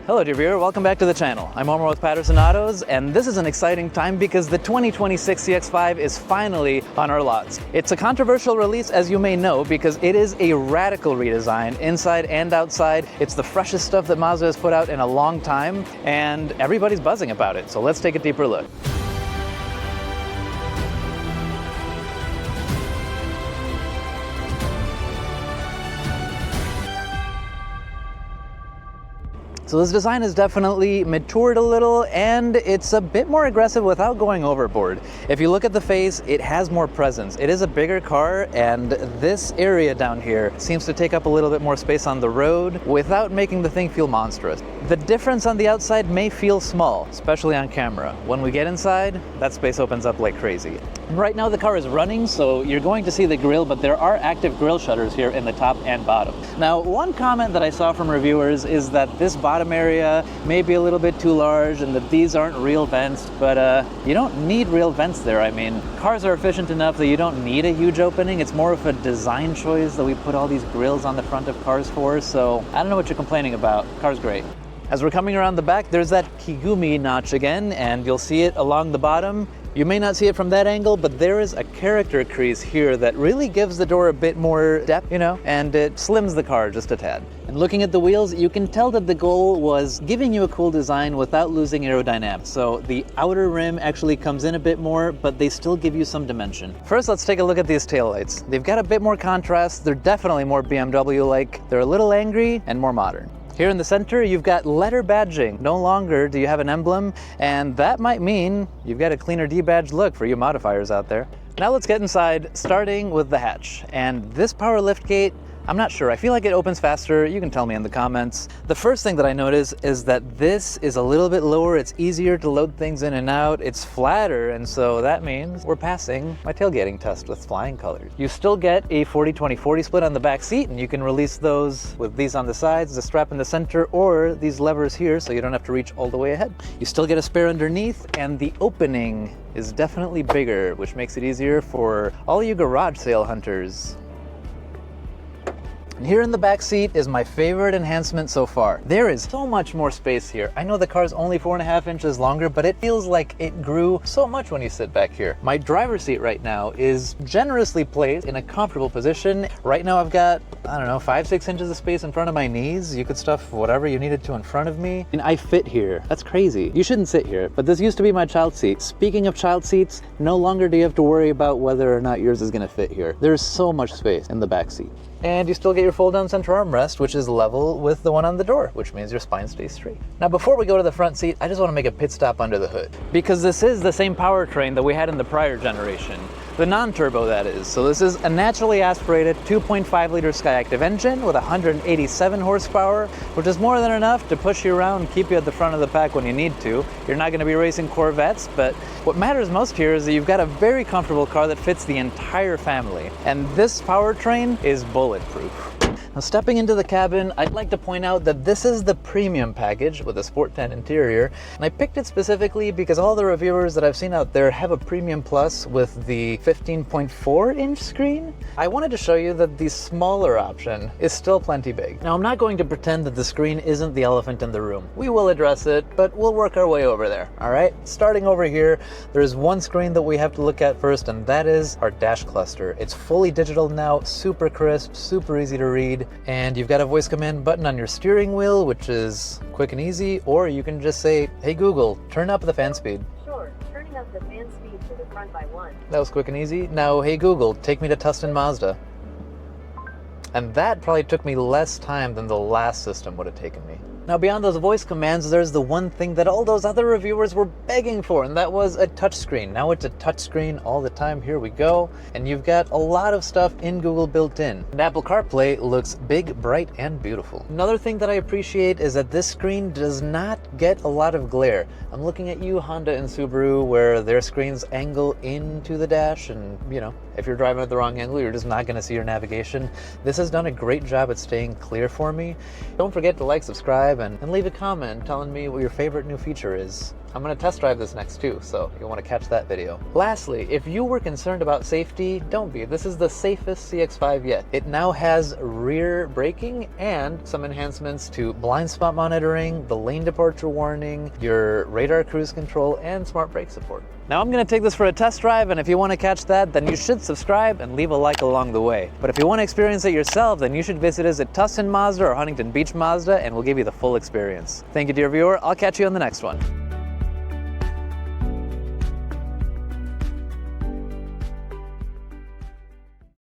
Hello dear viewer, welcome back to the channel. I'm Omar with Patterson Autos, and this is an exciting time because the 2026 CX-5 is finally on our lots. It's a controversial release, as you may know, because it is a radical redesign inside and outside. It's the freshest stuff that Mazda has put out in a long time, and everybody's buzzing about it. So let's take a deeper look. So this design has definitely matured a little, and it's a bit more aggressive without going overboard. If you look at the face, it has more presence. It is a bigger car, and this area down here seems to take up a little bit more space on the road without making the thing feel monstrous. The difference on the outside may feel small, especially on camera. When we get inside, that space opens up like crazy. Right now the car is running, so you're going to see the grille, but there are active grille shutters here in the top and bottom. Now, one comment that I saw from reviewers is that this bottom area may be a little bit too large and that these aren't real vents, but you don't need real vents there. I mean, cars are efficient enough that you don't need a huge opening. It's more of a design choice that we put all these grilles on the front of cars for, so I don't know what you're complaining about. Car's great. As we're coming around the back, there's that Kigumi notch again, and you'll see it along the bottom. You may not see it from that angle, but there is a character crease here that really gives the door a bit more depth, you know, and it slims the car just a tad. And looking at the wheels, you can tell that the goal was giving you a cool design without losing aerodynamics. So the outer rim actually comes in a bit more, but they still give you some dimension. First, let's take a look at these taillights. They've got a bit more contrast. They're definitely more BMW-like. They're a little angry and more modern. Here in the center, you've got letter badging. No longer do you have an emblem, and that might mean you've got a cleaner D-badge look for you modifiers out there. Now let's get inside, starting with the hatch. And this power liftgate, I'm not sure. I feel like it opens faster. You can tell me in the comments. The first thing that I notice is that this is a little bit lower. It's easier to load things in and out. It's flatter, and so that means we're passing my tailgating test with flying colors. You still get a 40-20-40 split on the back seat, and you can release those with these on the sides, the strap in the center, or these levers here so you don't have to reach all the way ahead. You still get a spare underneath, and the opening is definitely bigger, which makes it easier for all you garage sale hunters. And here in the back seat is my favorite enhancement so far. There is so much more space here. I know the car's only 4.5 inches longer, but it feels like it grew so much when you sit back here. My driver's seat right now is generously placed in a comfortable position. Right now I've got, I don't know, 5-6 inches of space in front of my knees. You could stuff whatever you needed to in front of me. And I fit here. That's crazy. You shouldn't sit here, but this used to be my child seat. Speaking of child seats, no longer do you have to worry about whether or not yours is gonna fit here. There's so much space in the back seat. And you still get your fold-down center armrest, which is level with the one on the door, which means your spine stays straight. Now, before we go to the front seat, I just want to make a pit stop under the hood, because this is the same powertrain that we had in the prior generation. The non-turbo, that is. So this is a naturally aspirated 2.5-liter Skyactiv engine with 187 horsepower, which is more than enough to push you around and keep you at the front of the pack when you need to. You're not going to be racing Corvettes, but what matters most here is that you've got a very comfortable car that fits the entire family. And this powertrain is bulletproof. Now, stepping into the cabin, I'd like to point out that this is the premium package with a Sport 10 interior, and I picked it specifically because all the reviewers that I've seen out there have a Premium Plus with the 15.4-inch screen. I wanted to show you that the smaller option is still plenty big. Now, I'm not going to pretend that the screen isn't the elephant in the room. We will address it, but we'll work our way over there, all right? Starting over here, there's one screen that we have to look at first, and that is our dash cluster. It's fully digital now, super crisp, super easy to read. And you've got a voice command button on your steering wheel, which is quick and easy, or you can just say, hey Google, turn up the fan speed. Sure, turning up the fan speed to the front by 1. That was quick and easy. Now, hey Google, take me to Tustin Mazda. And that probably took me less time than the last system would have taken me. Now, beyond those voice commands, there's the one thing that all those other reviewers were begging for, and that was a touchscreen. Now it's a touchscreen all the time. Here we go. And you've got a lot of stuff in Google built in. And Apple CarPlay looks big, bright, and beautiful. Another thing that I appreciate is that this screen does not get a lot of glare. I'm looking at you, Honda and Subaru, where their screens angle into the dash, and, you know, if you're driving at the wrong angle, you're just not going to see your navigation. This has done a great job at staying clear for me. Don't forget to like, subscribe, and leave a comment telling me what your favorite new feature is. I'm gonna test drive this next too, so you'll wanna catch that video. Lastly, if you were concerned about safety, don't be. This is the safest CX-5 yet. It now has rear braking and some enhancements to blind spot monitoring, the lane departure warning, your radar cruise control, and smart brake support. Now I'm gonna take this for a test drive, and if you wanna catch that, then you should subscribe and leave a like along the way. But if you wanna experience it yourself, then you should visit us at Tustin Mazda or Huntington Beach Mazda, and we'll give you the full experience. Thank you, dear viewer. I'll catch you on the next one.